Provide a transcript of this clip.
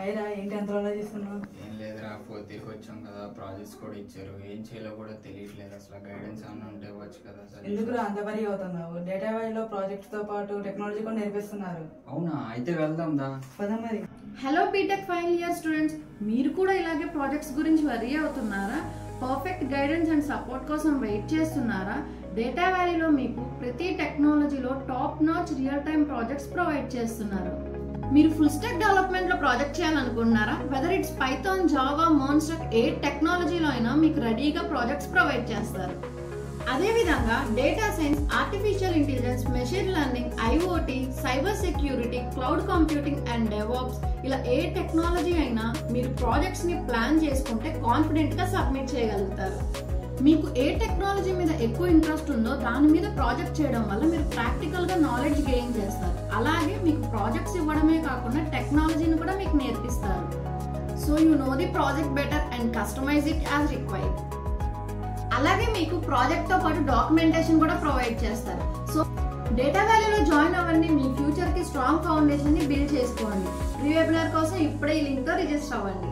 హాయిరా, ఏంటి అంత ఆలోచిస్తున్నావు? ఏం లేదురా, ఫోర్త్ ఇయర్కి వచ్చాం కదా, ప్రాజెక్ట్స్ కూడా ఇచ్చారు. ఏం చేయాలో కూడా తెలియట్లేదు. అసలు గైడెన్స్ ఏమైనా ఉంటే ఇవ్వచ్చు కదా. ఎందుకురా అంత వరి అవుతున్నావు? డేటా వైలో ప్రాజెక్ట్స్ తో పాటు టెక్నాలజీ కూడా నేర్పిస్తున్నారు. అవునా? అయితే వెళ్దాం దా. పద మరి. Hello BTech final year students, మీరు కూడా ఇలాగే ప్రాజెక్ట్స్ గురించి వరీ అవుతున్నారా? పర్ఫెక్ట్ గైడెన్స్ అండ్ సపోర్ట్ కోసం వెయిట్ చేస్తున్నారా? డేటా వ్యాలీలో మీకు ప్రతి టెక్నాలజీలో top notch real time projects provide చేస్తున్నారు. మీరు ఫుల్ స్టాక్ డెవలప్మెంట్ లో ప్రాజెక్ట్ చేయాలనుకుంటున్నారా? వెదర్ ఇట్స్ పైథాన్, జావా, మోన్స్టాక్, ఏ టెక్నాలజీలో అయినా మీకు రెడీగా ప్రాజెక్ట్స్ ప్రొవైడ్ చేస్తారు. అదేవిధంగా data science, artificial intelligence, machine learning, IOT, cyber security, cloud computing and DevOps, ఇలా ఏ టెక్నాలజీ అయినా మీరు ప్రాజెక్ట్స్ ని ప్లాన్ చేసుకుంటే కాన్ఫిడెంట్ గా సబ్మిట్ చేయగలుగుతారు. మీకు ఏ టెక్నాలజీ మీద ఎక్కువ ఇంట్రెస్ట్ ఉందో దాని మీద ప్రాజెక్ట్ చేయడం వల్ల మీరు ప్రాక్టికల్ గా నాలెడ్జ్ గెయిన్ చేస్తారు. అలాగే మీకు ప్రాజెక్ట్స్ ఇవ్వడమే కాకుండా టెక్నాలజీని కూడా మీకు నేర్పిస్తారు. So you know the project better and customize it as required. అలాగే మీకు ప్రాజెక్ట్ తో పాటు డాక్యుమెంటేషన్ కూడా ప్రొవైడ్ చేస్తారు. సో డేటా వ్యాలీలో జాయిన్ అవ్వండి, మీ ఫ్యూచర్ కి స్ట్రాంగ్ ఫౌండేషన్ ని బిల్డ్ చేసుకోండి. ప్రీ వెబినార్ కోసం ఇప్పుడే ఈ లింక్ తో రిజిస్టర్ అవ్వండి.